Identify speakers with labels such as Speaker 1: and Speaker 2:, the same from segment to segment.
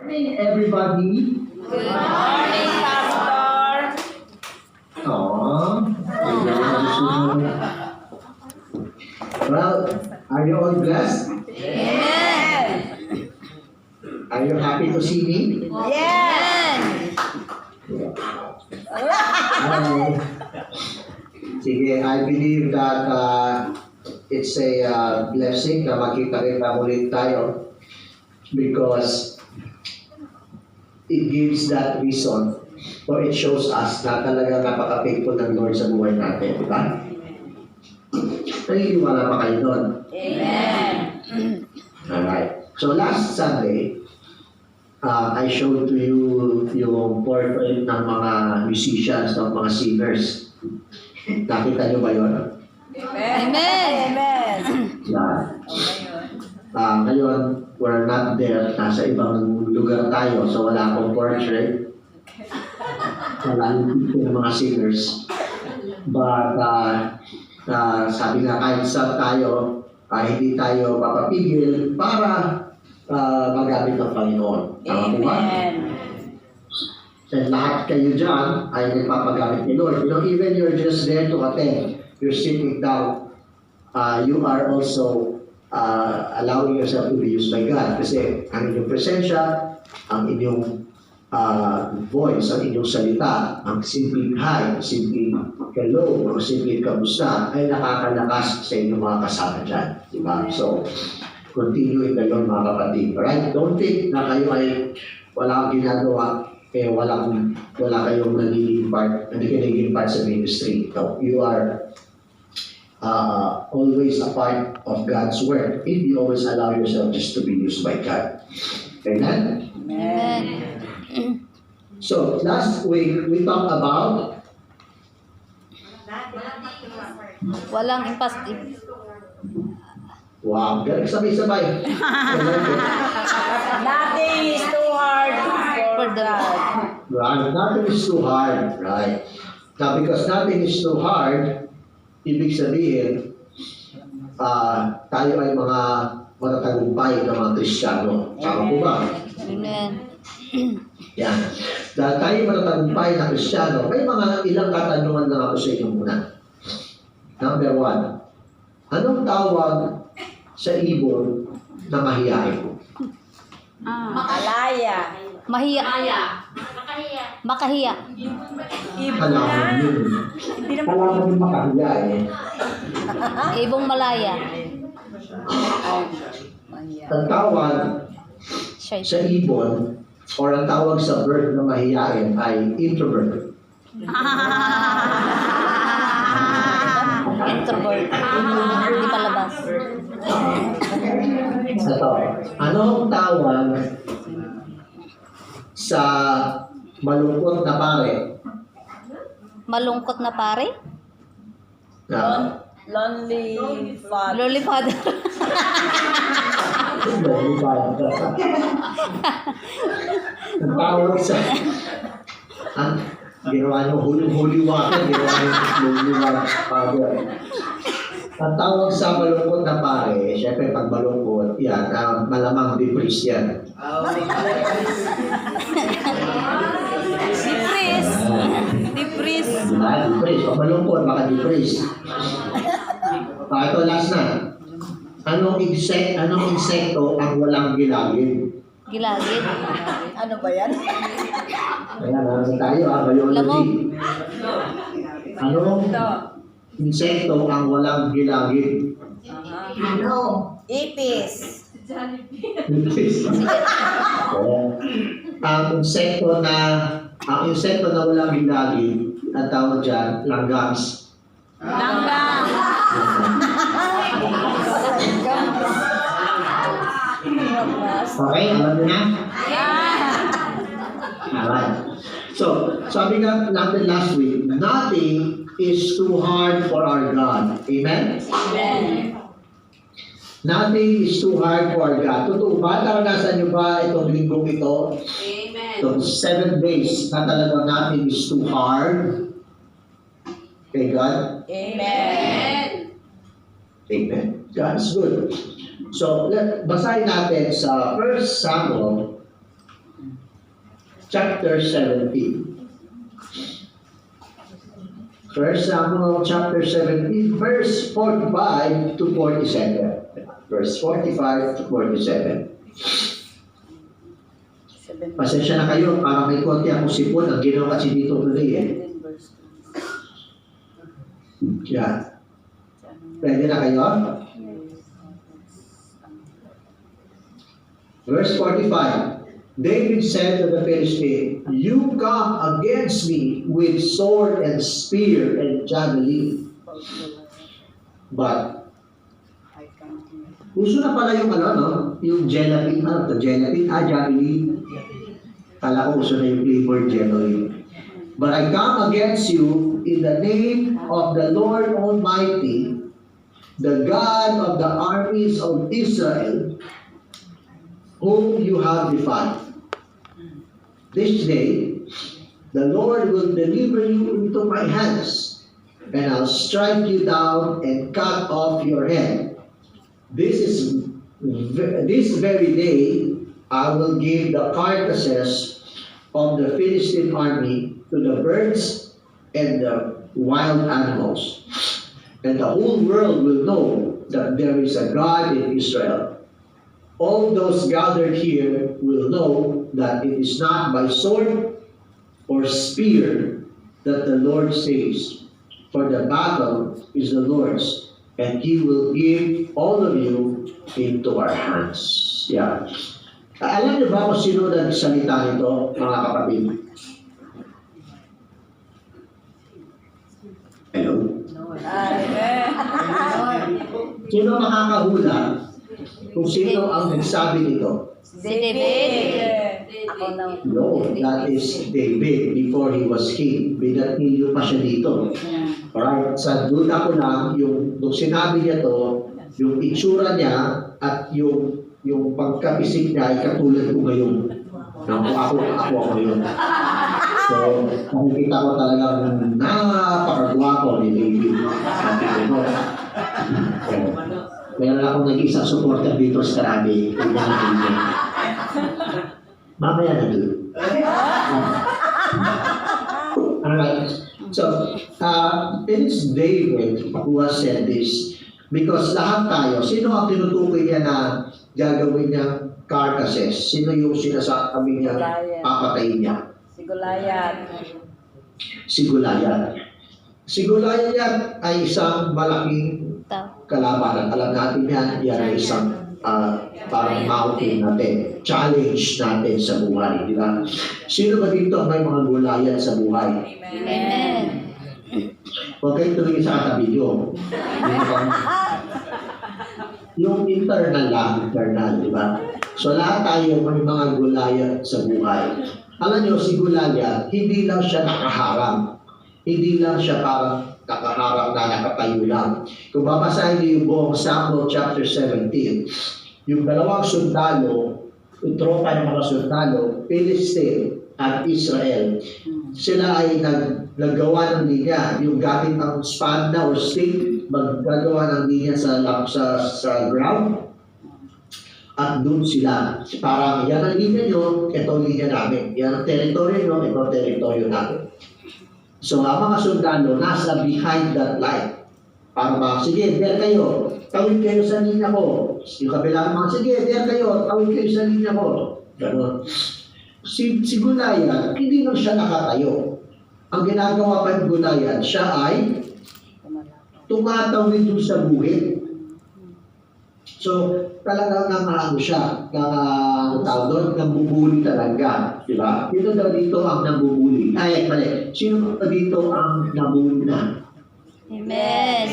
Speaker 1: Morning, everybody.
Speaker 2: Good morning, Pastor.
Speaker 1: Well, are you all blessed?
Speaker 2: Amen.
Speaker 1: Are you happy to see me?
Speaker 2: Yes.
Speaker 1: Sige, I believe that it's a blessing na makita-kita ulit tayo because it gives that reason or it shows us na talaga napaka-faithful ng Lord sa buhay natin, di ba? Naniniwala pa kayo doon?
Speaker 2: Amen.
Speaker 1: Alright. So last Sunday, I showed to you yung portrait ng mga musicians, ng mga singers. Nakita niyo ba yun?
Speaker 2: Amen. Amen.
Speaker 1: Yeah. Ngayon, we're not there. Nasa ibang lugar tayo, so wala akong portrait. Wala yung picture ng mga singers. But, sabi nga, kahit saan tayo, hindi tayo papapigil para magamit ng Panginoon. Tama po ba?
Speaker 2: Amen.
Speaker 1: And lahat kayo dyan ay nagpapagamit ni Lord. You know, even you're just there to attend, you're sitting down, you are also allowing yourself to be used by God. Kasi ang inyong presensya, ang inyong voice, ang inyong salita, ang simpleng hi, simpleng hello, ang simpleng kamusta, ay nakakalakas sa inyong mga kasama dyan. Diba? So, continue in the Lord, mga kapatid. Right? Don't think na kayo ay wala kang ginagawa, wala kayong nagiging part, hindi kayo nagiging part sa ministry. No, you are always a part of God's work if you always allow yourself just to be used by God. Amen?
Speaker 2: Amen.
Speaker 1: So, last week, we talked about
Speaker 2: Walang imposible.
Speaker 1: wow, galing sabay-sabay.
Speaker 2: Nothing is too hard for God.
Speaker 1: Right? Nothing is too hard, right? Now, because nothing is too hard, ibig sabihin, tayo ay mga matatagumpay na mga Kristiyano. Tama po ba?
Speaker 2: Amen.
Speaker 1: Yan. Dahil tayo matatagumpay na Kristiyano, may mga ilang katanungan lang ako sa inyo muna. Number 1, anong tawag sa ibon na mahiyain?
Speaker 2: Makalaya. Mahiya. Makahiya.
Speaker 1: Halaman yun. Halaman yung makahiya eh.
Speaker 2: Ibong malaya.
Speaker 1: Ang tawag
Speaker 2: Shy.
Speaker 1: sa ibon or ang tawag sa bird na mahiyain ay introvert.
Speaker 2: Introvert. Hindi palabas.
Speaker 1: Ito, anong tawag sa malungkot na pare?
Speaker 2: Malungkot na pare?
Speaker 3: Lonely father.
Speaker 2: Loli father.
Speaker 1: Ang tawag sa ginawa niyo holy water, ginawa niyo holy water. Ang tawag sa malungkot na pare, syempre pag malungkot, yan, malamang depressed yan.
Speaker 2: Depress.
Speaker 1: Diba? Depressed. Pag malungkot, baka depressed. Ito, last na. Anong insekto ang walang gilagid?
Speaker 2: Gilagid.
Speaker 3: Ano ba yan?
Speaker 1: Ayan, nasa tayo, biology. Anong insekto ang walang gilagid?
Speaker 3: Ano? Ipis.
Speaker 1: Ang insekto na walang gilagid, ang tawag dyan, langgams.
Speaker 2: Langgang.
Speaker 1: Okay, alam mo na? Alright. So, sabi nga natin last week, nothing is too hard for our God. Amen?
Speaker 2: Amen.
Speaker 1: Nothing is too hard for our God. Totoo ba? Naranasan niyo ba itong linggong ito?
Speaker 2: Amen.
Speaker 1: Itong 7 days na talagang nothing is too hard? Kay God?
Speaker 2: Amen.
Speaker 1: Amen. God's good. So, basahin natin sa 1 Samuel chapter 17. 1 Samuel chapter 17, verse 45 to 47. Verse 45 to 47. Pasensya na kayo, para may konti akong sipon, ang ginawa kasi dito tuloy eh. Yeah. Pwede na kayo? Verse 45. David said to the Philistine, "You come against me with sword and spear and javelin." But, uso na pala yung yung gelatin, javelin. Kala ko uso na yung flavor javelin. "But I come against you in the name of the Lord Almighty, the God of the armies of Israel, whom you have defied. This day, the Lord will deliver you into my hands, and I'll strike you down and cut off your head. This very day, I will give the carcasses of the Philistine army to the birds and the wild animals, and the whole world will know that there is a God in Israel. All those gathered here will know that it is not by sword or spear that the Lord saves, for the battle is the Lord's, and He will give all of you into our hands." Yeah. Alam niyo ba kung sino nagsalita nito, mga kapatid? Hello? Sino makakahula kung sino ang nagsabi nito?
Speaker 2: Si David. Ako na.
Speaker 1: No, that is David before he was king. Binatilyo pa siya dito. Alright, sa duda ko lang, nung sinabi niya to, yung itsura niya at yung pagkapisik niya ay katulad ko ngayon. Ako ngayon. So, nakikita ko talagang napakagwapo ni David. Meron akong nag-isang supporter dito sa Karabi. Mamaya na doon. Alright. So, it is David who has said this. Because lahat tayo, sino ang tinutukoy niya na gagawin niyang carcasses? Sino yung sinasabi niya papatayin niya?
Speaker 3: Si Goliath.
Speaker 1: Si Goliath. Si Goliath ay isang malaking kalabanan. Alam natin yan ay isang parang mountain natin. Challenge natin sa buhay. Di ba? Sino ba dito ang may mga Goliath sa buhay?
Speaker 2: Amen.
Speaker 1: Huwag kayo tuloy sa katabi nyo. Yung internal lang, di ba? So lahat tayo may mga Goliath sa buhay. Alam nyo, si Goliath, hindi lang siya nakaharang. Hindi lang siya parang nakaharang na nakatayo lang. Kung babasahin niyo yung buong Samuel chapter 17, yung dalawang sundalo, yung tropa ng mga sundalo, Philistine at Israel, sila ay naggawa ng linya. Yung gamit ang spada or stick, maggagawa ng linya sa ground. At doon sila. Parang yan ang linya nyo, ito ang linya namin. Yan ang teritoryo nyo, ito ang teritoryo namin. So ang mga sundalo nasa behind that line. Parang mga, sige, there kayo. Tawid kayo sa linya ko. Yung kabilang mga, sige, there kayo. Tawid kayo sa linya ko. Ganun. Si Goliath, hindi lang siya nakatayo. Ang ginagawa pa ng Goliath, siya ay tumatawid doon sa buhit. So, talagang nangano siya, tawag doon, nambubuli talaga. Diba? Dito daw dito ang nambubuli. Ay, mali. Sino ba dito ang nambubuli na?
Speaker 2: Amen.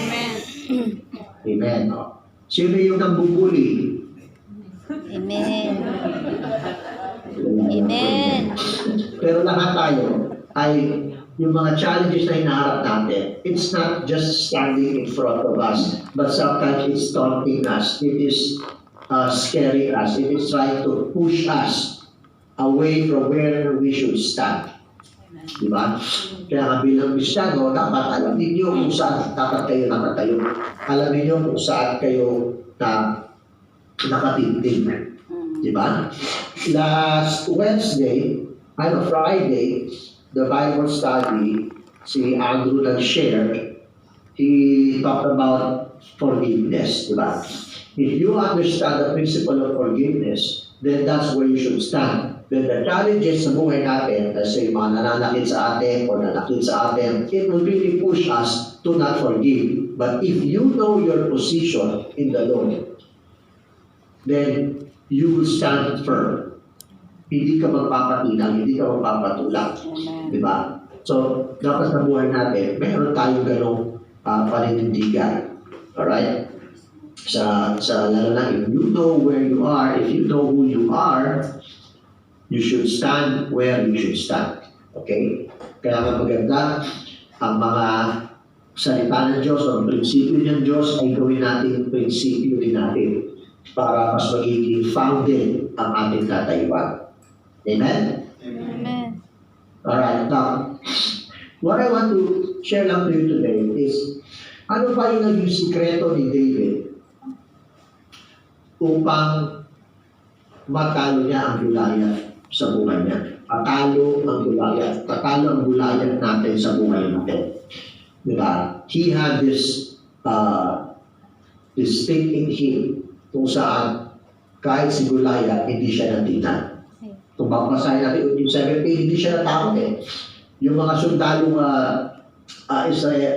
Speaker 1: Amen. Sino yung nambubuli?
Speaker 2: Amen. Amen.
Speaker 1: Pero lahat tayo ay yung mga challenges na hinaharap natin, it's not just standing in front of us, but sometimes it's taunting us. It is scaring us. It is trying to push us away from where we should stand. Diba? Kaya bilang Kristiyano, dapat alam ninyo kung saan dapat kayo nakatayo. Alam ninyo kung saan kayo nakatindig. Diba? Last Wednesday, Friday, the Bible study, si Andrew nag-share, he talked about forgiveness, di ba? If you understand the principle of forgiveness, then that's where you should stand. Then the challenges sa buhay natin, let's say mga nananakit sa atin o nanakit sa atin, it will really push us to not forgive. But if you know your position in the Lord, then you will stand firm. Hindi ka magpapatinang, hindi ka magpapatulak. Di ba? So, dapat sa buhay natin, meron tayong ganong paninindigan. Alright? Lalo na, if you know where you are, if you know who you are, you should stand where you should stand. Okay? Kaya nga maganda, ang mga salita ng Diyos o ang prinsipyo ng Diyos ay gawin natin prinsipyo din natin para mas magiging founded ang ating katayuan. Amen?
Speaker 2: Amen.
Speaker 1: Alright, now, what I want to share lang to you today is, ano ba yung naging sikreto ni David upang matalo niya ang Goliath sa buhay niya? Patalo ang Goliath. Patalo ang Goliath natin sa buhay natin. Diba? He had this thing in him kung saan kahit si Goliath, hindi siya natingnan. Kung babasahin natin yung 17, hindi siya natakot eh. Yung mga sundalong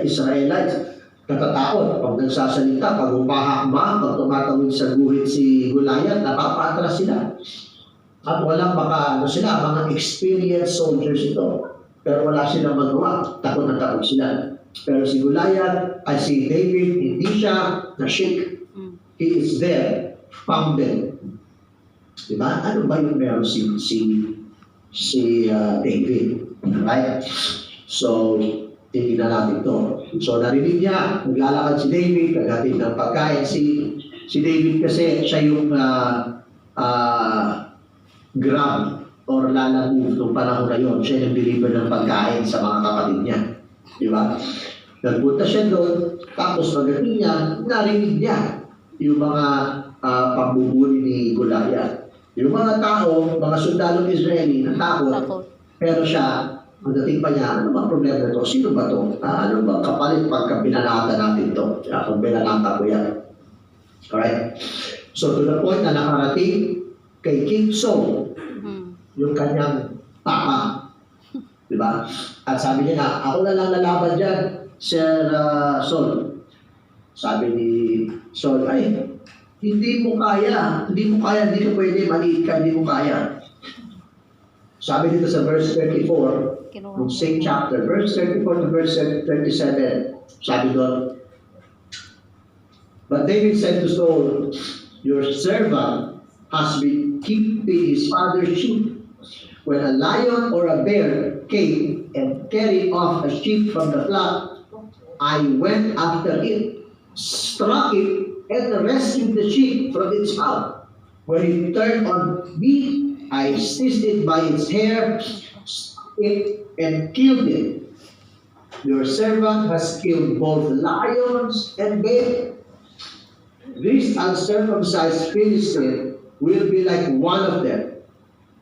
Speaker 1: Israelites, natatakot. Pag nagsasalita, pag umahakma, pag tumatawid sa guhit si Goliath, napapaatras sila. At walang sila, mga experienced soldiers ito. Pero wala silang magawa. Takot na takot sila. Pero si Goliath, si David, hindi siya na-shake. He is there, founded. Diba? Ano ba yung meron si David? Right? So, tingnan natin ito. So, narinig niya, naglalakad si David, naghatid ng pagkain. Si David kasi, siya yung grab or lala move nung panahon na yun. Siya yung deliver ng pagkain sa mga kapatid niya. Diba? Nagpunta siya doon, tapos pagdating niya, narinig niya yung mga pambubuli ni Goliath. Yung mga tao, mga sundalong Israeli, natakot. Pero siya, pagdating pa niya, ano ba problema ito? Sino ba ito? Ano ba kapalit pagka binanata natin ito? Kung binanata ko yan. Alright? So to the point na nakarating kay King Saul, yung kanyang papa. Diba? At sabi niya na, ako na lang lalaban dyan, Sir Saul. Sabi ni Saul, ay, hindi mo kaya, hindi ka pwede, maliit ka, hindi mo kaya. Sabi dito sa verse 34, ng same chapter, verse 34 to verse 37, sabi doon, but David said to Saul, your servant has been keeping his father's sheep. When a lion or a bear came and carried off a sheep from the flock, I went after it, struck it, and rescued the sheep from its mouth. When it turned on me, I seized it by its hair, and killed it. Your servant has killed both lions and bears. This uncircumcised Philistine will be like one of them,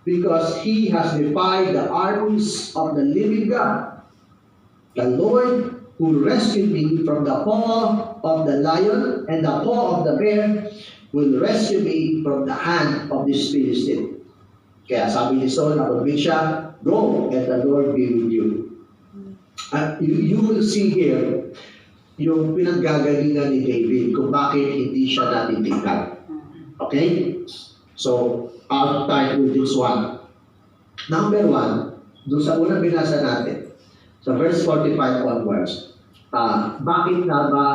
Speaker 1: because he has defied the armies of the living God. The Lord who rescued me from the paw of the lion and the paw of the bear will rescue me from the hand of this Philistine. Kaya sabi ni Saul, nakonvince siya, go, and the Lord be with you. At you will see here yung pinaggagalingan ni David kung bakit hindi siya natitignan. Okay? So, I'll start with this one. Number one, doon sa unang binasa natin, sa verse 45 onwards, bakit na ba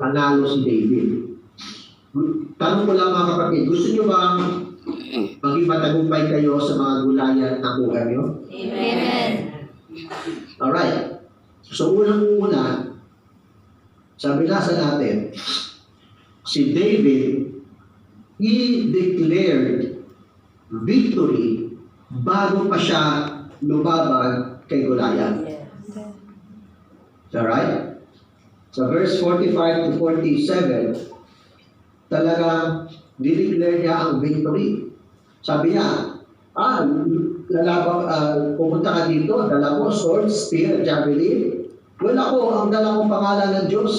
Speaker 1: nanalo si David? Tanong ko lang mga kapatid, gusto nyo bang maging matagumpay kayo sa mga gulayan ng buhay nyo?
Speaker 2: Amen.
Speaker 1: Alright. So unang-una, sa binasa natin, si David, he declared victory bago pa siya lumaban kay Goliath. Alright? Sa verse 45 to 47, talagang dineclare niya ang victory. Sabi niya, pumunta ka dito, dala mo sword, spear, javelin. Well, ako, ang dala kong pangalan ng Diyos.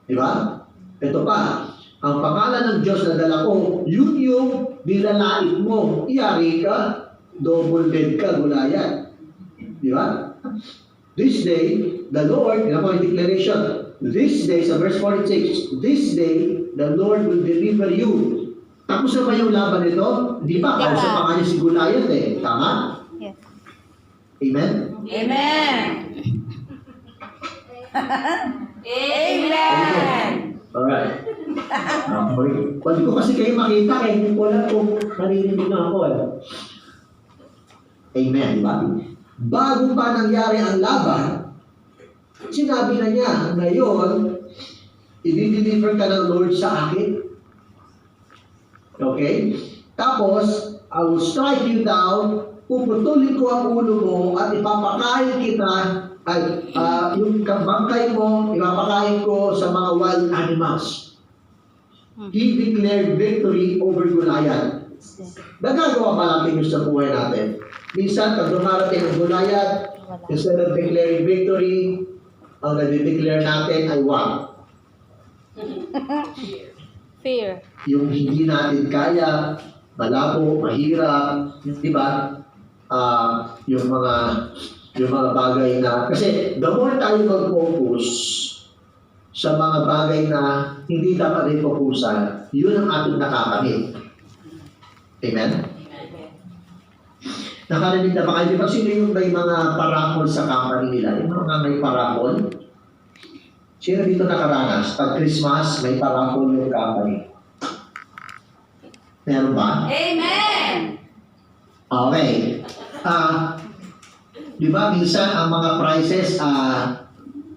Speaker 1: Di ba? Ito pa, ang pangalan ng Diyos na dala ko, yun yung nilalait mo. Iyari ka, double dead ka, Goliath. Di ba? This day, the Lord, yun ang declaration, this day, sa verse 46, this day, the Lord will deliver you. Tapos na ba yung laban nito? Di ba?
Speaker 2: Hindi
Speaker 1: Kasi
Speaker 2: pa.
Speaker 1: pa kanya si Goliath eh. Tama?
Speaker 2: Yes.
Speaker 1: Amen?
Speaker 3: Amen. Amen.
Speaker 1: Alright. Pwede ko kasi kayo makita eh. Hindi ko lang kung narinig na ako eh. Amen, di ba? Bago pa nangyari ang laban, sinabi na niya, ngayon, i-deliver ka ng Lord sa akin. Okay? Tapos, I will strike you down, puputulin ko ang ulo mo at ipapakain kita at yung kabangkay mo, ipapakain ko sa mga wild animals. He declared victory over Goliath. Nagagawa ba natin yung sa buhay natin? Minsan, pag dumarating ang Goliath, instead of declaring victory, ang nag-declare natin ay what?
Speaker 2: Fear.
Speaker 1: Yung hindi natin kaya, malabo, mahirap, di ba? Yung mga bagay na, kasi the more tayo mag-focus sa mga bagay na hindi dapat rin fokusan, yun ang ating nakakamit. Amen? Nakarinig na ba kayo? Di ba sino yung may mga parakol sa company nila? Yung mga may parakol? Sino dito nakaranas? Pag Christmas, may parakol yung company. Meron ba?
Speaker 3: Amen.
Speaker 1: Okay. Di ba minsan ang mga prices,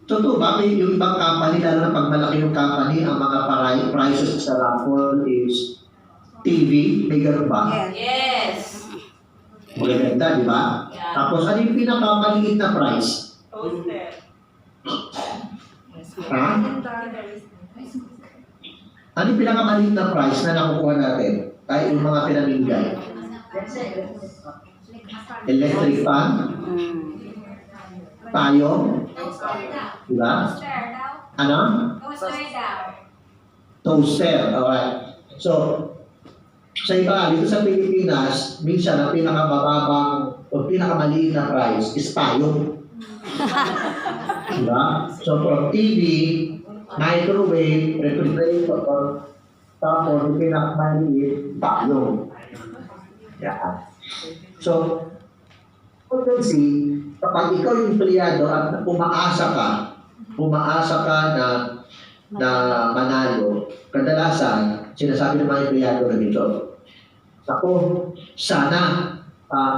Speaker 1: totoo ba yung ibang company, lalo na pag malaki yung company, ang mga prices sa raffle is TV, may ganun ba?
Speaker 3: Yes.
Speaker 1: Maganda, di ba?
Speaker 3: Yeah.
Speaker 1: Tapos ano yung pinakamaliit na price?
Speaker 3: Toaster.
Speaker 1: Ha? Ano yung pinakamaliit na price na nakukuha natin? Kahit yung mga pinamingay? Electric fan? Payong? Diba? Ano? Toaster. Alright. So, sa iba, dito sa Pilipinas, minsan ang pinakamababang o pinakamaliit na price is payong. Diba? So, from TV, microwave, refrigerator, tapos yung pinakamaliit, payong. Yeah. So, you can see, kapag ikaw yung empleyado at umaasa ka na manalo, kadalasan, sinasabi ng mga empleyado na dito, ako, sana,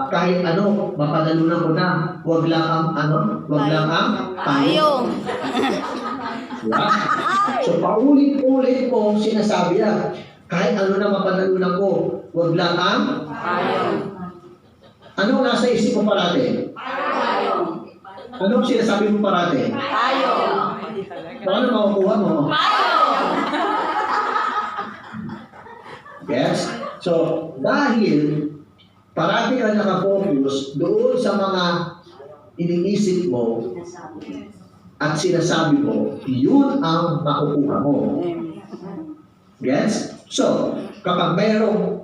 Speaker 1: kahit ano, mapanalunan ko na, wag lang ang payong.
Speaker 2: Payong.
Speaker 1: Diba? So, paulit-ulit mo sinasabi yan, kahit ano na mapanalunan ko, wag lang ang
Speaker 3: Payong.
Speaker 1: Anong nasa isip mo parate?
Speaker 3: Payong.
Speaker 1: Anong sinasabi mo parate?
Speaker 3: Payong.
Speaker 1: Paano makukuha mo?
Speaker 3: Payong.
Speaker 1: Yes? So, dahil parati ka nakafocus doon sa mga iniisip mo at sinasabi mo, yun ang makukuha mo. Yes? So, kapag mayroong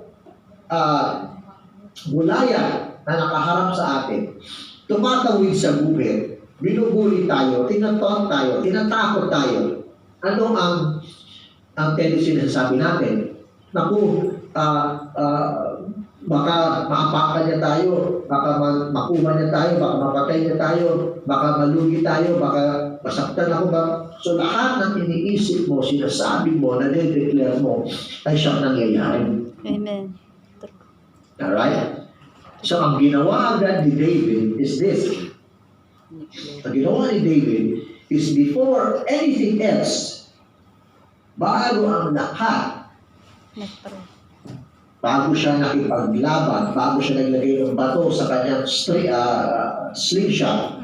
Speaker 1: Goliath na nakaharap sa atin, tumatawid sa gubat, binubuli tayo, tinatakot tayo, tinatakot tayo. Ano ang tendency na sasabi natin? Naku, baka maapakan niya tayo, baka makuha niya tayo, baka mapatay niya tayo, baka malugi tayo, baka masaktan ako ba? So lahat ng iniisip mo, sinasabi mo, na-declare mo, ay siyang nangyayari.
Speaker 2: Amen.
Speaker 1: Alright? So, ang ginawa agad ni David is this. Ang ginawa ni David is before anything else, bago ang lahat,
Speaker 2: Nagpray.
Speaker 1: bago siya nakipaglaban, bago siya naglagay ng bato sa kanyang slingshot,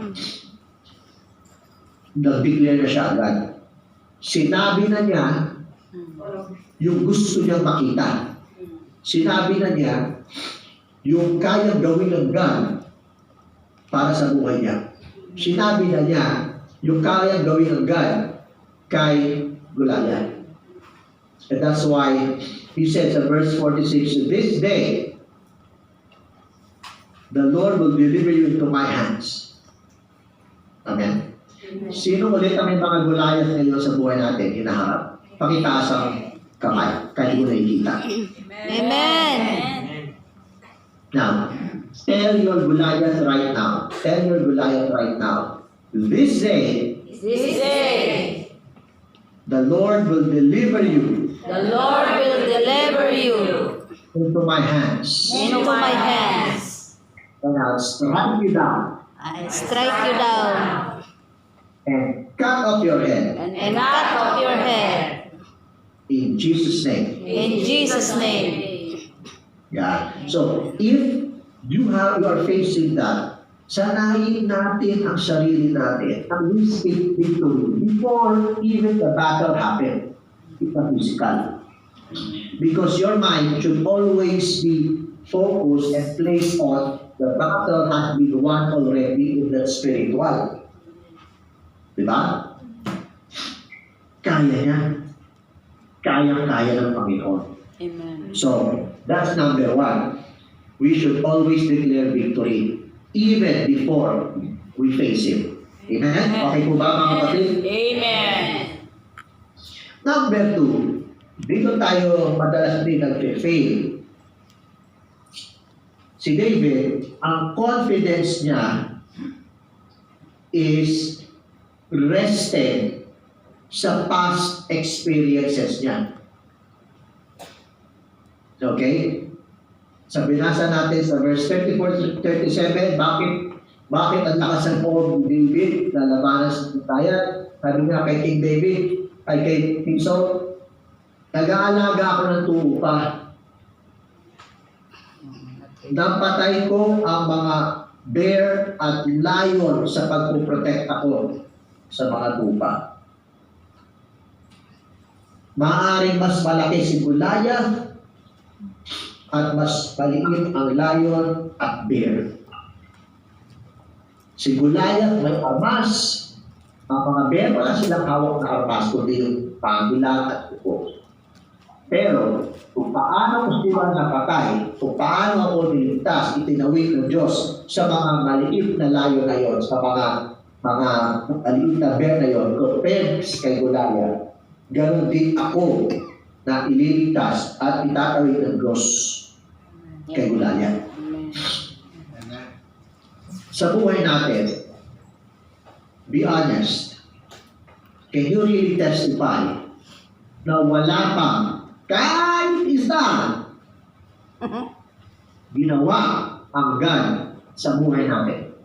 Speaker 1: nag-declare na siya agad. Sinabi na niya yung gusto niyang makita. Sinabi na niya yung kayang gawin ng God para sa buhay niya. Sinabi na niya yung kayang gawin ng God kay Goliath. And that's why he says in verse 46, "This day, the Lord will deliver you into my hands." Amen. Sino ulit ang may mga Goliath ngayon sa buhay natin hinaharap? Pakitaas ang kamay. Kaya mo nakikita.
Speaker 2: Amen.
Speaker 1: Now, tell your Goliath right now. Tell your Goliath right now. This day,
Speaker 3: This day,
Speaker 1: the Lord will deliver you
Speaker 3: the Lord will deliver you
Speaker 1: into my hands.
Speaker 2: Into my hands.
Speaker 1: And I'll strike you down
Speaker 2: I strike you down
Speaker 1: and cut off your head
Speaker 2: and cut off your head.
Speaker 1: in Jesus' name.
Speaker 2: In Jesus' name.
Speaker 1: Yeah. So, if you are facing that, sanayin natin ang sarili natin and we speak victory before even the battle happen. It's a physical. Because your mind should always be focused and placed on the battle has been won already in the spiritual. Diba? Kaya niya. Kaya-kaya ng Panginoon.
Speaker 2: Amen.
Speaker 1: So, that's number one. We should always declare victory even before we face Him. Amen? Okay po ba mga kapatid?
Speaker 3: Amen.
Speaker 1: Number two, dito tayo madalas din nag-fail. Si David, ang confidence niya is rested sa past experiences niya. Okay? Sa binasa natin sa verse 34-37, bakit ang lakas ng loob ni David na labanan sa tayan? Sabi nga kay King David, ay kay King Saul, nag-aalaga ako ng tupa. Napatay ko ang mga bear at lion sa pagpuprotect ako sa mga tupa. Maaaring mas malaki si Goliath at mas maliit ang lion at bear. Si Goliath may armas. Ang mga bear, wala silang hawak na armas, kundi yung pagilang at kuko. Pero, kung paano ko sila napatay, kung paano ako niligtas, itinawid ng Diyos sa mga maliit na lion na yon, sa mga maliit na bear na yon, compared kay Goliath, ganun din ako na ililigtas at itatawid ng Diyos kay Goliath. Sa buhay natin, be honest, can you really testify na wala pang kahit isa ginawa ang God sa buhay natin?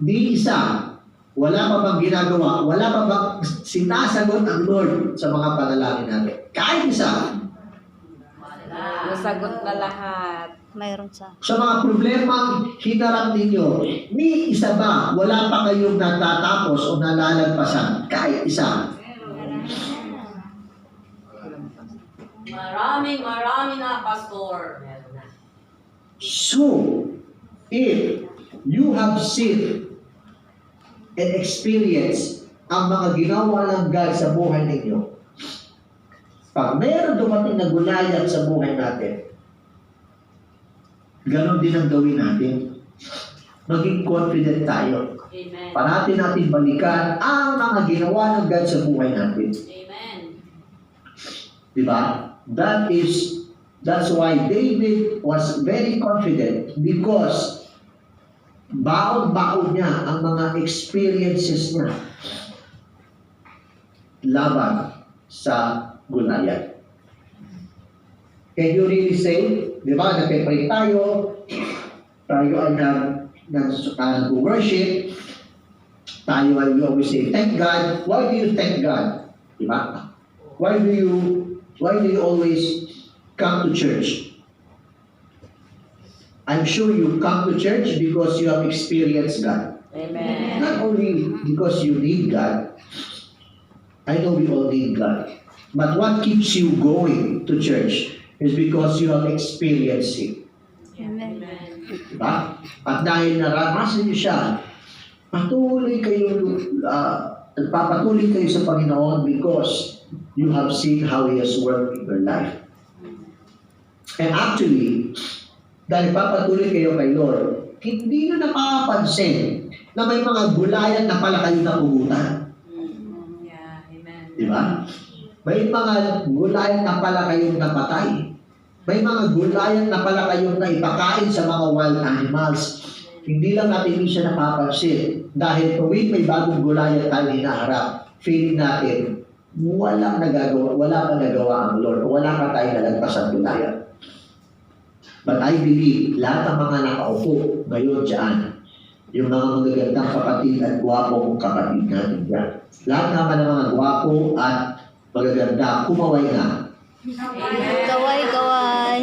Speaker 1: Di isa. Wala pa bang ginagawa? Wala pa bang sinasagot ang Lord sa mga panalangin natin? Kahit isa.
Speaker 3: Nasagot na lahat.
Speaker 2: Mayroon sa
Speaker 1: Sa mga problemang hinarap ninyo, ni isa ba wala pa kayong natatapos o nalalagpasan? Kahit isa.
Speaker 3: Marami na, Pastor.
Speaker 1: So, if you have seen and experienced ang mga ginawa ng God sa buhay ninyo, pag meron dumating na Goliath sa buhay natin, ganon din ang gawin natin. Maging confident tayo.
Speaker 3: Amen.
Speaker 1: Parati natin balikan ang mga ginawa ng God sa buhay natin.
Speaker 3: Amen.
Speaker 1: Diba? That's why David was very confident because baon-baon niya ang mga experiences niya laban sa Goliath. Can you really say, di ba, nagpe-pray tayo ay nag-worship, tayo ay we always say, thank God. Why do you thank God? Di ba? Why do you always come to church? I'm sure you come to church because you have experienced God.
Speaker 3: Amen.
Speaker 1: Not only because you need God. I know we all need God. But what keeps you going to church is because you have experienced it.
Speaker 2: Amen.
Speaker 1: Diba? At dahil naranasan niyo siya, patuloy kayo, nagpapatuloy kayo sa Panginoon because you have seen how He has worked in your life. And actually, dahil papatuloy kayo kay Lord, hindi na napapansin na may mga gulayan na pala kayo napugutan.
Speaker 3: Yeah, amen.
Speaker 1: Di ba? May mga gulayan na pala kayong napatay. May mga gulayan na pala kayong naipakain sa mga wild animals. Hindi lang natin siya napapansin. Dahil tuwing may bagong gulayan tayo hinaharap, feeling natin, wala pa nagawa ang Lord. Wala pa tayo nalagpasan gulayan. But I believe, lahat ng mga nakaupo ngayon dyan, yung mga magagandang kapatid at gwapo kong kapatid natin dyan. Lahat naman ng mga gwapo at magaganda, kumaway na.
Speaker 2: Kaway, kaway.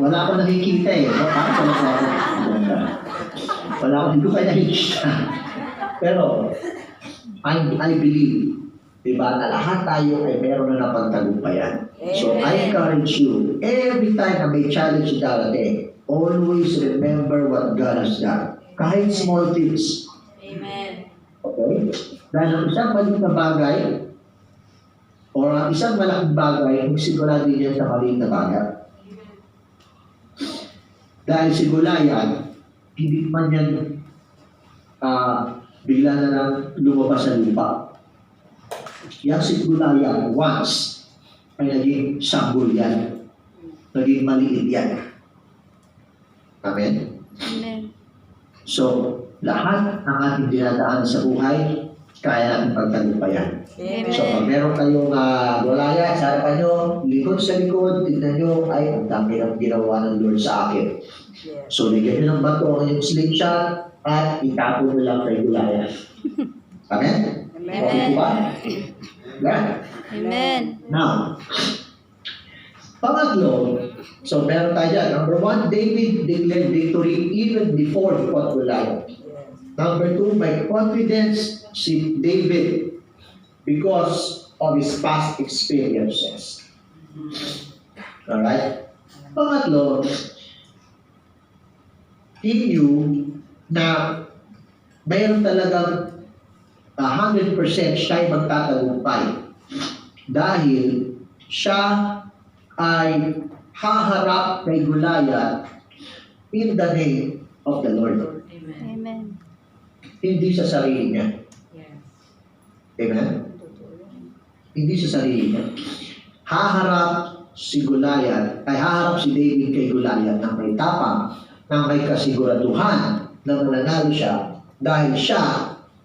Speaker 1: Wala akong nakikita eh. Bakit wala ako? Wala akong, hindi ko kayo nakikita. Pero, I believe, diba, na lahat tayo ay meron na napagtagumpayan. So, I encourage you, every time na may challenge darating, always remember what God has done. Kahit small things.
Speaker 3: Amen.
Speaker 1: Okay? Dahil ang isang maliit na bagay, o ang isang malaking bagay, magsigurado yan sa maliit na bagay. Dahil si Goliath, hindi man yan bigla na lang lumabas sa lupa. Yan si Goliath, once, ay naging sanggol yan. Naging maliit yan. Amen?
Speaker 2: Amen.
Speaker 1: So, lahat ng ating dinadaan sa buhay, kaya natin pagtagumpayan.
Speaker 2: Amen.
Speaker 1: So, pag meron kayong Goliath sa harapan nyo, likod sa likod, tignan nyo, ay, ang dami ng ginawa ng Lord sa akin. So, ligyan nyo ng bato ang inyong slingshot at itapon nyo lang kay Goliath. Amen? Okay po ba? Yeah.
Speaker 2: Amen.
Speaker 1: Now, pangatlo, so meron tayo dyan. Number 1, David declared victory even before he fought Goliath. Number 2, by confidence, si David because of his past experiences. Alright? Pangatlo, he knew na mayroon talagang 100% siya ay magtatagumpay dahil siya ay haharap kay Goliath in the name of the Lord.
Speaker 3: Amen.
Speaker 2: Amen.
Speaker 1: Hindi sa sarili niya.
Speaker 3: Yes.
Speaker 1: Amen? Hindi sa sarili niya. Haharap si Goliath, ay haharap si David kay Goliath ng may tapang, ng may kasiguraduhan na mananalo siya dahil siya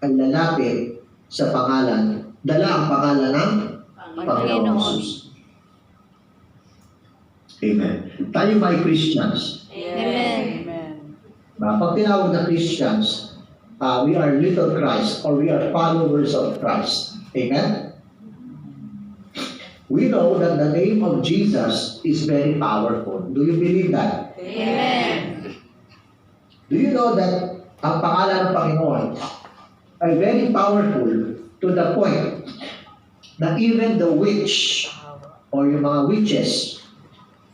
Speaker 1: ay lalapit sa pangalan, dala ang pangalan ng Panginoong Jesus. Amen. Tayo ba ay Christians?
Speaker 2: Amen.
Speaker 1: Pag tinawag na Christians, we are little Christ or we are followers of Christ. Amen? We know that the name of Jesus is very powerful. Do you believe that?
Speaker 2: Amen.
Speaker 1: Do you know that ang pangalan ng Panginoon ay very powerful to the point na even the witch or yung mga witches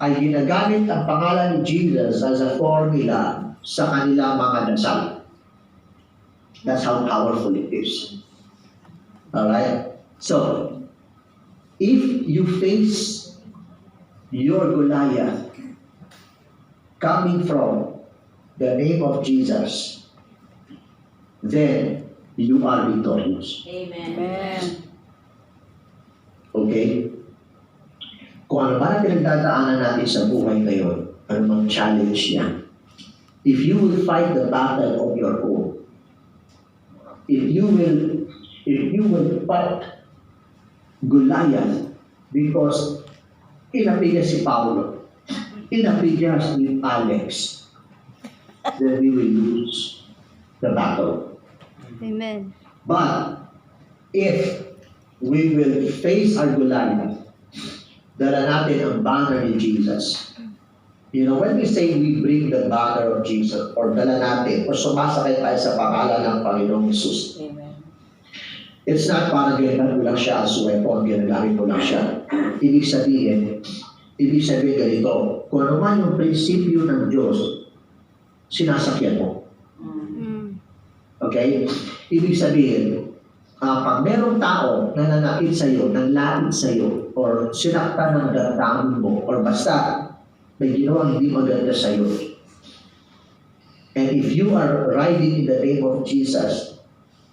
Speaker 1: ay ginagamit ang pangalan ni Jesus as a formula sa kanilang mga dasal. That's how powerful it is. Alright? So, if you face your Goliath coming from the name of Jesus, then you are victorious.
Speaker 3: Amen.
Speaker 1: Okay? Kung ano man ang pinagdadaanan natin sa buhay ngayon, ano mang challenge niya, if you will fight the battle of your own, if you will fight Goliath, because inapiga si Paulo, inapiga si Alex, then we will lose the battle.
Speaker 2: Amen.
Speaker 1: But if we will face our Goliath, dala natin ang banner ni Jesus. You know, when we say we bring the banner of Jesus, or dala natin, or sumasakay tayo sa pangalan ng Panginoong Jesus, It's not para gamitan mo lang siya as weapon, ginagamit mo lang siya. Ibig sabihin ganito, kung ano man yung prinsipyo ng Diyos, sinasakyan mo.
Speaker 2: Mm.
Speaker 1: Okay? Ibig sabihin, pag merong tao na nanakit sa'yo, nanlait sa'yo, or sinaktan ng damdamin mo, or basta may ginawang hindi maganda sa'yo, and if you are riding in the name of Jesus,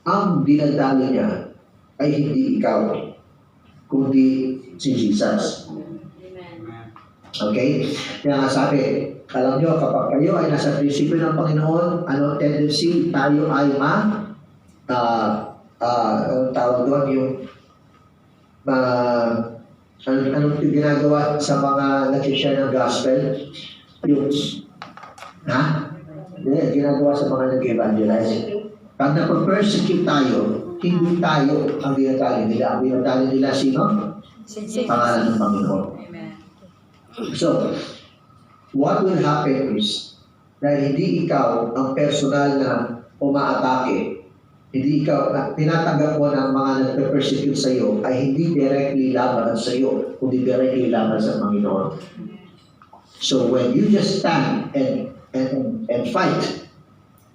Speaker 1: ang dinadali niya ay hindi ikaw, kundi si Jesus.
Speaker 3: Amen.
Speaker 1: Okay? Kaya nga sabi, alam nyo, kapag kayo ay nasa prinsipyo ng Panginoon, ano tendency, tayo ay anong tawag doon, yung anong ginagawa sa mga nag-share ng gospel? Yung, ginagawa sa mga nag-evangelize. Pag na-persecute tayo, hindi tayo ang dinatali nila. Ang dinatali nila sino? Pangalan ng Panginoon.
Speaker 3: Amen.
Speaker 1: So, what will happen is, dahil hindi ikaw ang personal na umaatake, hindi ikaw, tinatanggap mo ng mga nagpe-persecute sa iyo ay hindi directly laban sa iyo, kundi directly laban sa Panginoon. So, when you just stand and fight,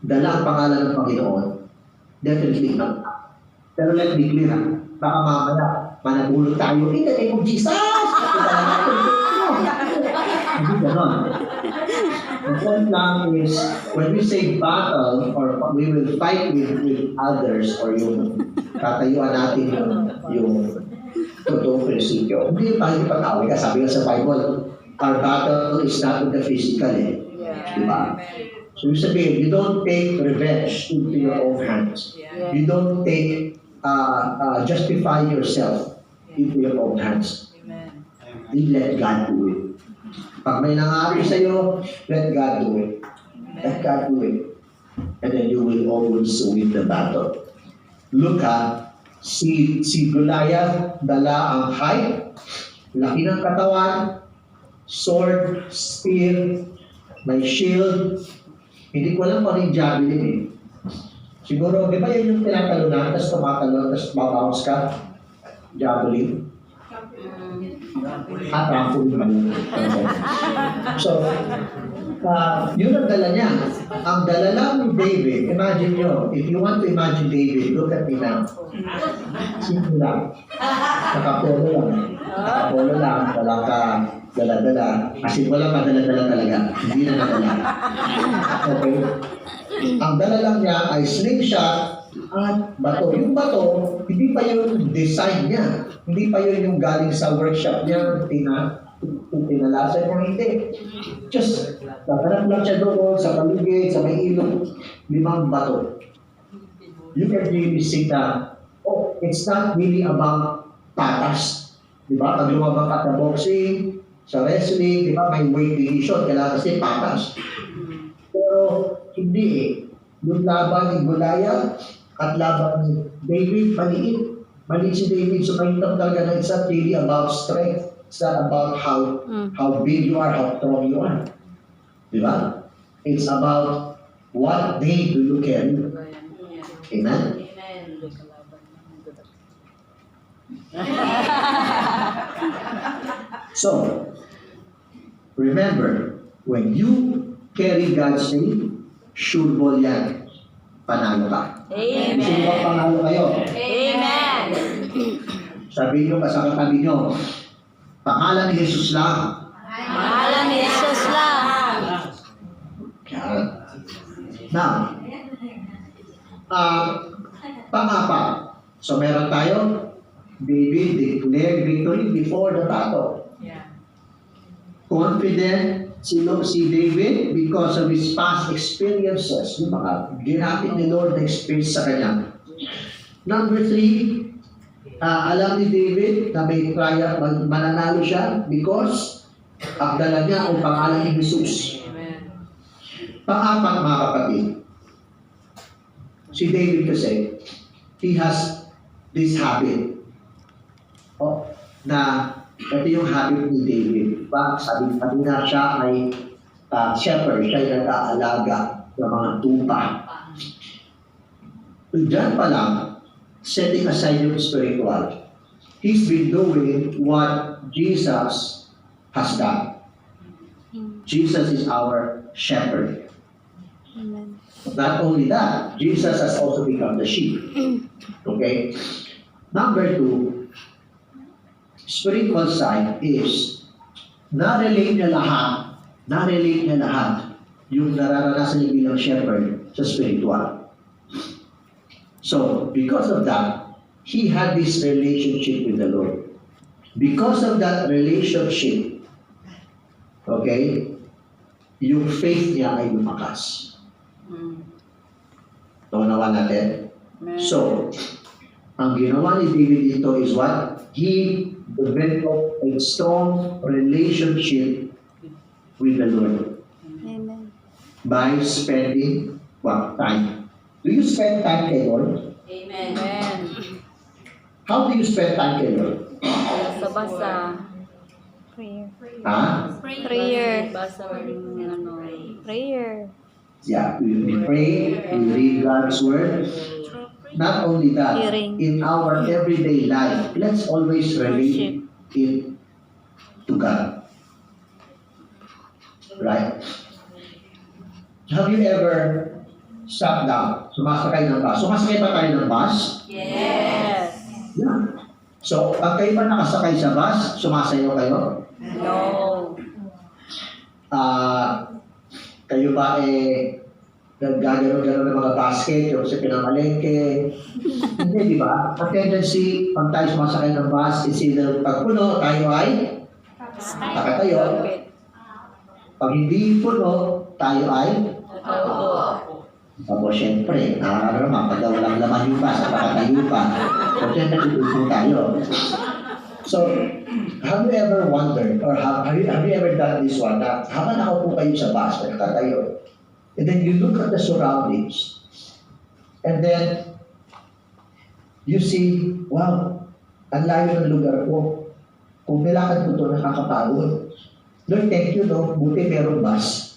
Speaker 1: dala ang pangalan ng Panginoon, definitely not. Pero let me clear, baka mamaya, managulog tayo, in the name of Jesus! Hindi ganon. The point lang is, when we say battle, or we will fight with others, or yung tatayuan natin yung totoong prinsipyo, hindi tayo pag-away ka. Sabi nga sa Bible, our battle is not with the physical eh.
Speaker 3: Yeah.
Speaker 1: Diba?
Speaker 3: Amen.
Speaker 1: So you sabihin, you don't take revenge into your own hands.
Speaker 3: Yeah.
Speaker 1: You don't take, justify yourself into your own hands.
Speaker 3: Amen.
Speaker 1: You let God do it. Pag may nangyari sa'yo, let God do it. Let God do it. And then you will always win the battle. Look si Goliath, dala ang height, laki ng katawan, sword, spear, may shield. Hindi ko alam kung ano yung javelin eh. Siguro, di ba yun yung tinatalunan, tapos tumatalon, tapos babounce ka? Javelin. At trampoline ba yun? Okay. So, yun ang dala niya. Ang dala lang ni David, imagine nyo, if you want to imagine David, look at me now. Simple lang. Nakapolo lang. Nakapolo lang, wala ka dala-dala. Kasi wala ka dala-dala talaga. Hindi na nadala. Okay? Ang dala lang niya ay slingshot at bato. Yung bato, hindi pa yung design niya. Hindi pa yun yung galing sa workshop niya, pinalasan niya, hindi. Just, naganap lang siya doon, sa paligid, sa may ilog, 5 bato. You can really see that, oh, it's not really about patas. Di ba? Pag lumabang ka sa boxing, sa wrestling, di ba, may weight division, kailangan kasi patas. Pero, hindi eh. Yung laban ni Goliath at laban ni David, maliit. Maliit si David, so mahintap talaga na it's not really about strength. It's not about how big you are, how strong you are. Di ba? It's about what day do you carry. Amen? So, remember, when you carry God's name, sure ball yan. Panalo ka.
Speaker 3: Amen.
Speaker 1: Gusto mo ba panalo kayo?
Speaker 3: Amen.
Speaker 1: Sabihin nyo sa katabi nyo, pangalan ni Jesus lang.
Speaker 2: Pangalan ni Jesus lang.
Speaker 1: Yan. Now, pang-apat. So meron tayo, David declared victory before the battle.
Speaker 3: Yeah.
Speaker 1: Confident si David because of his past experiences, yung mga ginamit ni Lord na experience sa kanya. Number 3, alam ni David na may trial, mananalo siya because ang dala niya o pangalan ni Jesus.
Speaker 3: Amen.
Speaker 1: Pang-apat, mga kapatid, si David kasi, he has this habit na ito yung habit ni David. Sabi na siya ay shepherd, siya ay nag-aalaga ng mga tupa. Diyan pa lang, setting aside yung spiritual. He's been doing what Jesus has done. Jesus is our shepherd.
Speaker 2: Amen.
Speaker 1: Not only that, Jesus has also become the sheep. Okay? Number two, spiritual side is na-relate niya lahat yung nararanasan niya bilang shepherd sa spiritual. So, because of that, he had this relationship with the Lord. Because of that relationship, okay, yung faith niya ay lumakas. Naunawa natin? So, ang ginawa ni David dito is what? He developed a strong relationship with the Lord
Speaker 2: Amen.
Speaker 1: by spending what? Time. Do you spend time kay Lord?
Speaker 3: Amen.
Speaker 1: How do you spend time kay Lord?
Speaker 3: Basa.
Speaker 2: Prayer.
Speaker 1: Ha?
Speaker 2: Prayer.
Speaker 3: Basa ng ano.
Speaker 2: Prayer.
Speaker 1: Yeah, we pray, we read God's Word. Not only that,
Speaker 2: Hearing.
Speaker 1: in our everyday life, let's always relate it to God. Right? Have you ever sat down, sumasakay ng bus? Sumasakay ba tayo ng bus?
Speaker 3: Yes.
Speaker 1: Yeah. So, pag kayo ba nakasakay sa bus, sumasayaw kayo?
Speaker 3: No.
Speaker 1: Kayo ba naggagano-gano ng mga basket, yung sa pinamalengke? Hindi, di ba? Ang tendency, pag tayo sumasakay ng bus, is either pag puno, tayo ay nakatayo. Pag hindi puno, tayo ay tapos syempre, naman, pag walang laman yung bus, nakatayo pa. So, syempre, tutupo tayo. So, have you ever wondered, or have you ever done this one, na habang nakaupo kayo sa bus, nakatayo, and then you look at the surroundings, and then you see, wow, ang layo ng lugar ko. Kung nilakad ko ito, nakakapagod. Lord, thank you, no? Buti merong bus.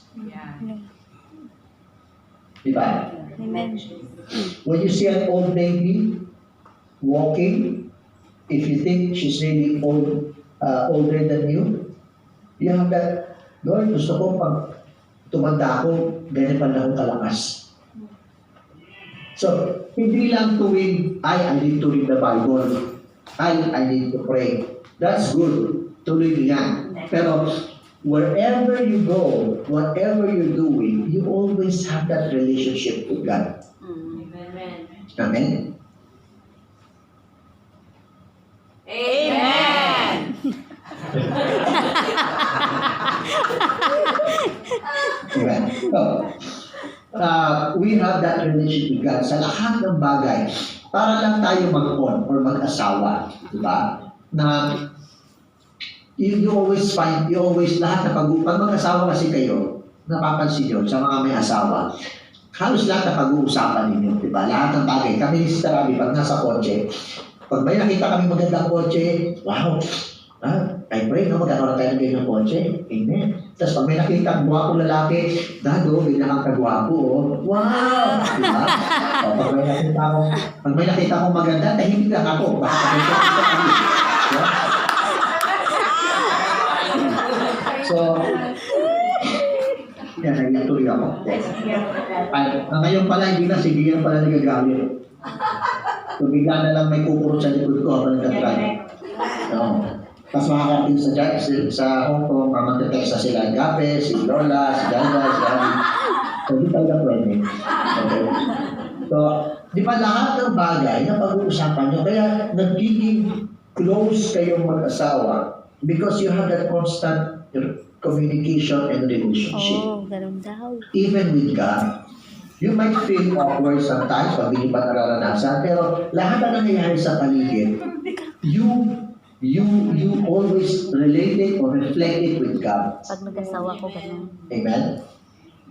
Speaker 1: Diba?
Speaker 2: Amen.
Speaker 1: When you see an old lady walking, if you think she's really older than you have that, Lord, gusto ko pag tumanda ako, ganyan pa lang akong kalakas. So, hindi lang tuwing, I need to read the Bible. I need to pray. That's good. Tuloy niyan. Pero, wherever you go, whatever you're doing, you always have that relationship with God.
Speaker 3: Amen.
Speaker 1: Amen?
Speaker 3: Amen.
Speaker 1: Amen. So, we have that relationship with God sa lahat ng bagay. Para lang tayo mag-on or mag-asawa. Diba? Na you always find, lahat na pag mag-asawa kasi kayo, napapansin nyo sa mga may asawa, halos lahat na pag-uusapan ninyo, di ba? Lahat ng bagay. Kami ni Sister Abby, pag nasa kotse, pag may nakita kami magandang kotse, wow, I pray na magkakaroon tayo ng ganyan kotse. Amen. Tapos pag may nakita ang buwakong lalaki, Dado, may nakakagwapo, oh. Wow! Di ba? O, pag may nakita akong maganda, tahimik lang ako. Baka kami sa kami. Diba? So, yan, nagtuloy ako. Ngayon pala, hindi na, sige yan pala nagagamit. So, bigla na lang may kukurot sa likod ko habang nagtatry. No. Tapos makakarating sa Hong Kong, magte-text na sila, Gape, si Lola, si Ganda, si Ganda. So, di talaga pwede. Okay. So, di ba lahat ng bagay na pag-uusapan nyo, kaya nagiging close kayong mag-asawa because you have that constant communication and relationship.
Speaker 2: Oh, ganun daw.
Speaker 1: Even with God, you might feel awkward sometimes pag hindi pa nararanasan, pero lahat na nangyayari sa paligid, you always relate it or reflect it with God.
Speaker 2: Pag mag-asawa ko, ganun.
Speaker 1: Amen?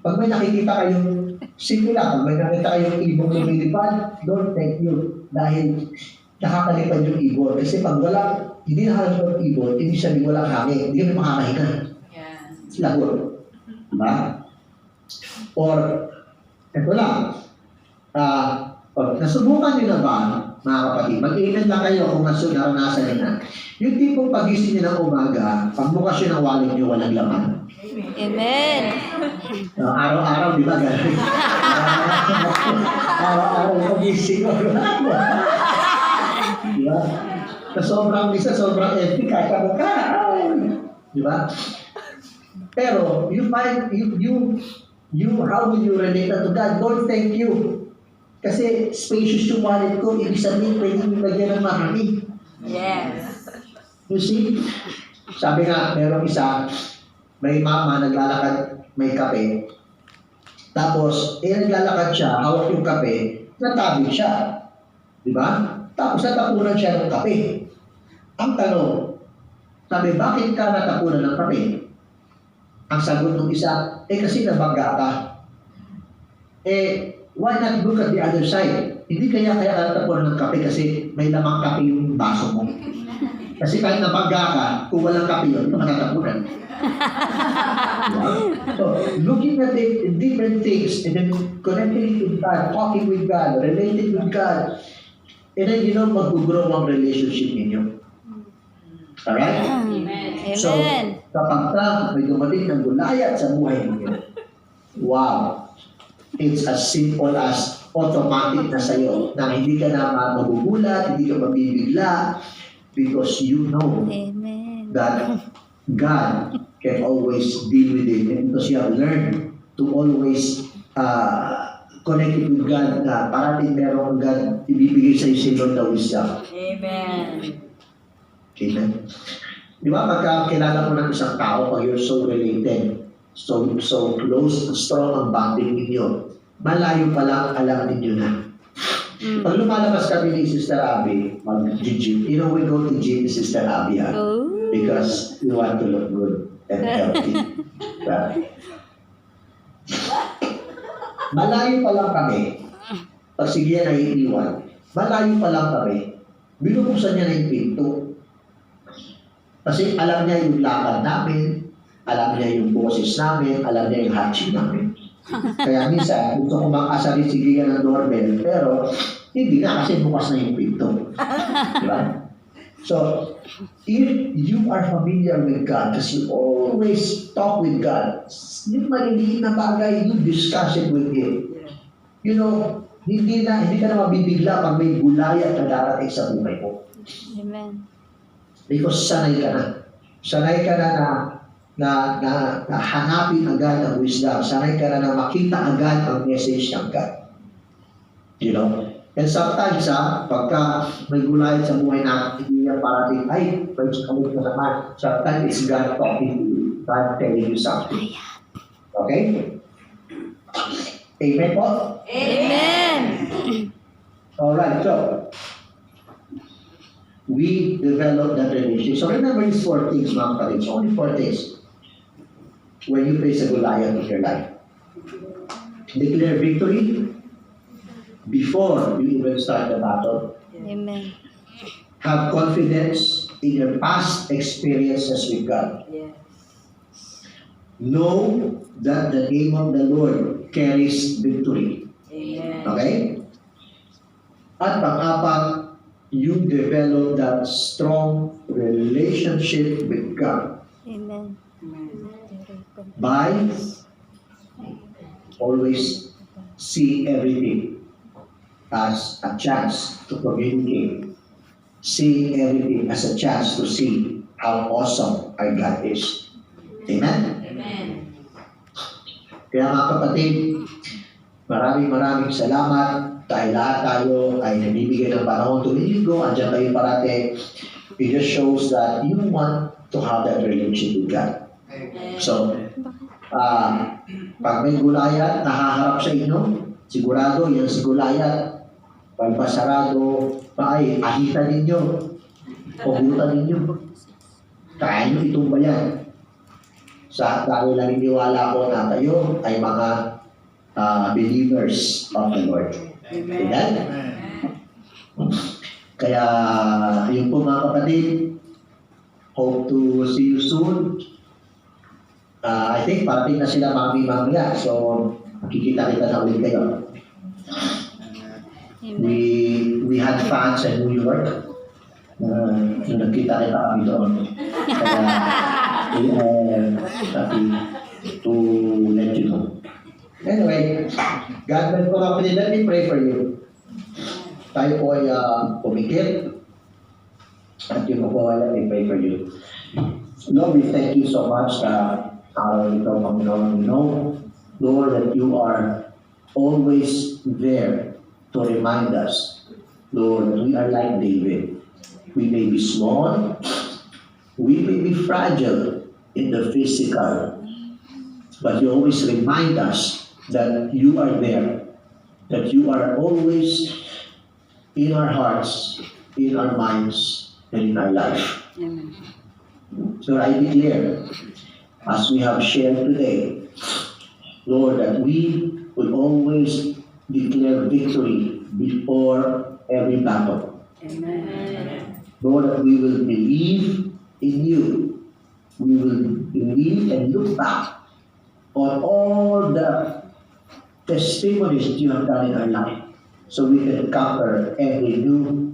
Speaker 1: Pag may nakikita kayong, simple lang, pag may nakikita kayong ibong lumilipad, Lord, thank you. Dahil nakakalipad yung ibon. Kasi pag wala, hindi nakakalipad yung ibon, hindi sabihin walang hangin, hindi kami makakahinga. Lagot. Diba? Or, ito lang, pag nasubukan nyo na ba mga kapatid. Mag-amen lang kayo kung naranasan nyo na. Yung tipong pagising nyo ng umaga, pagbukas nyo ng wallet nyo, walang laman.
Speaker 2: Amen.
Speaker 1: Araw-araw, di ba? Ganun. Araw-araw, pagising ko. Di ba? Sobrang epic, kahit ako ka. Di ba? Pero, how will you relate to God? Lord, thank you. Kasi spacious yung wallet ko, ibig sabihin, pwede yung lagyan ng marami.
Speaker 3: Yes.
Speaker 1: You see? Sabi nga, merong isa, may mama, naglalakad, may kape. Tapos, naglalakad siya, hawak yung kape, natabig siya. Di ba? Tapos, natapunan siya ng kape. Ang tanong, sabi, bakit ka natapunan ng kape? Ang sagot ng isa, kasi nabangga ka. Why not look at the other side? Hindi kaya natapunan ng kape kasi may lamang kape yung baso mo. Kasi kahit nabangga ka, kung walang kape yun, ito matatapunan. So, looking at it in different things, and then connecting with God, talking with God, relating with God, and then, mag-grow ang relationship ninyo. Alright?
Speaker 3: Amen.
Speaker 1: So,
Speaker 2: Amen.
Speaker 1: kapag may dumating ng gulayat sa buhay ninyo, wow! It's as simple as automatic na sa'yo na hindi ka na magugulat, hindi ka mabibigla, because you know
Speaker 2: Amen.
Speaker 1: that God can always deal with it. And because you have learned to always connect it with God, na parating meron God ibibigay sa iyo na wisdom.
Speaker 3: Amen.
Speaker 1: Amen. Di ba, pagkakilala mo ng isang tao, pag you're so related, so close, strong ang bonding ninyo, malayo pa lang alam ninyo na. Pag lumalabas kami ni Sister Abby, mag-gym, we go to gym ni Sister Abby,
Speaker 2: Oh.
Speaker 1: because we want to look good and healthy. Right? Malayo pa lang kami, pag sige yan ay iiwan, malayo pa lang kami, binubuksan niya na yung pinto. Kasi alam niya yung lakad namin, alam niya yung boses namin, alam niya yung hatching namin. Kaya minsan, gusto ko makasari si Gia ng doorbell, pero hindi na kasi bukas na yung pinto. Diba? So, if you are familiar with God, kasi you always talk with God, yung maliliit na bagay, you discuss it with Him. Hindi ka na mabibigla pag may gulay at darating sa buhay mo.
Speaker 2: Amen.
Speaker 1: Because sanay ka na. Sanay ka na hanapin agad ang wisdom. Sanay ka na makita agad ang message ng God. And sometimes, pagka may gulay sa buhay natin, hindi yan parating, pwede kami na naman. Sometimes it's God talking to you. God telling you something. Okay? Amen po?
Speaker 2: Amen.
Speaker 1: Alright, so, we develop that relationship. So remember these 4 things, mga kapatid. It's only 4 things. When you face a Goliath in your life. Declare victory before you even start the battle.
Speaker 2: Amen.
Speaker 1: Have confidence in your past experiences with God.
Speaker 3: Yes.
Speaker 1: Know that the name of the Lord carries victory.
Speaker 3: Amen.
Speaker 1: Okay? At pang-apat, you develop that strong relationship with God
Speaker 2: Amen.
Speaker 1: by always see everything as a chance to communicate. See everything as a chance to see how awesome our God is. Amen?
Speaker 3: Amen.
Speaker 1: Kaya mga kapatid, maraming salamat dahil lahat tayo ay nabibigay ng panahon tuwing linggo, andyan kayo parate. It just shows that you want to have that relationship with God. So, pag may gulayat, nahaharap sa inyo, sigurado yan si gulayat. Pag pasarado, ahitan ninyo, pugutan ninyo. Kaya nyo itumbayan. Sa dahil naniniwala ko na kayo ay mga believers of the Lord. Amen? Kaya, yun po mga kapatid, hope to see you soon. I think parating na sila mamaya, so makikita kita na ulit kayo.
Speaker 2: Amen.
Speaker 1: We we had fans in New York. Nung nagkita kita kami doon. Kaya, we are happy to let you know. Anyway, God bless po kapatid. Let me pray for you. Tayo po ay pumikit. At yung po ay let me pray for you. Lord, we thank you so much araw ito, Panginoon. We know, Lord, that you are always there to remind us, Lord, that we are like David. We may be small, we may be fragile in the physical, but you always remind us that you are there, that you are always in our hearts, in our minds, and in our life.
Speaker 3: Amen.
Speaker 1: So I declare, as we have shared today, Lord, that we will always declare victory before every battle.
Speaker 3: Amen.
Speaker 1: Lord, that we will believe in you. We will believe and look back on all the testimonies that you have done in our life, so we can conquer every new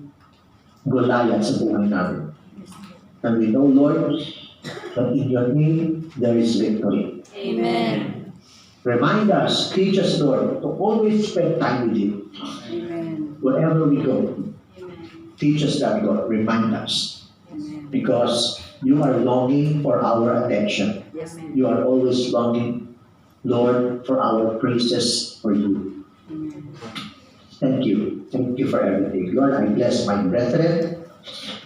Speaker 1: Goliath sa buhay namin. And we know, Lord, that in your name there is victory.
Speaker 2: Amen.
Speaker 1: Remind us, teach us, Lord, to always spend time with you.
Speaker 3: Amen.
Speaker 1: Wherever we go,
Speaker 3: Amen.
Speaker 1: teach us that, Lord. Remind us.
Speaker 3: Amen.
Speaker 1: Because you are longing for our attention.
Speaker 3: Yes, ma'am.
Speaker 1: You are always longing, Lord, for our praises for you.
Speaker 3: Amen.
Speaker 1: Thank you. Thank you for everything. Lord, I bless my brethren,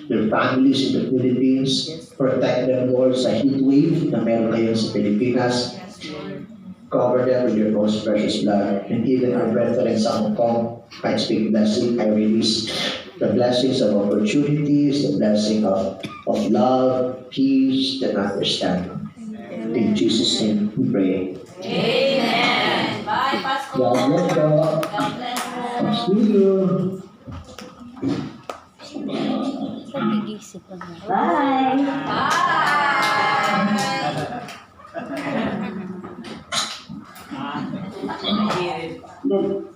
Speaker 1: their families in the Philippines. Protect them, Lord, sa heat wave na meron ngayon sa Pilipinas.
Speaker 3: Yes, Lord.
Speaker 1: Cover them with your most precious blood. And even our brethren sa Hong Kong, I speak blessing. I release the blessings of opportunities, the blessing of love, peace, and understanding. In Jesus' name we pray.
Speaker 3: Amen. Bye, Pastor.
Speaker 1: God bless you.
Speaker 3: God bless you.
Speaker 1: See you.
Speaker 2: Pag-iisip lang na.
Speaker 3: Bye. Bye. Good.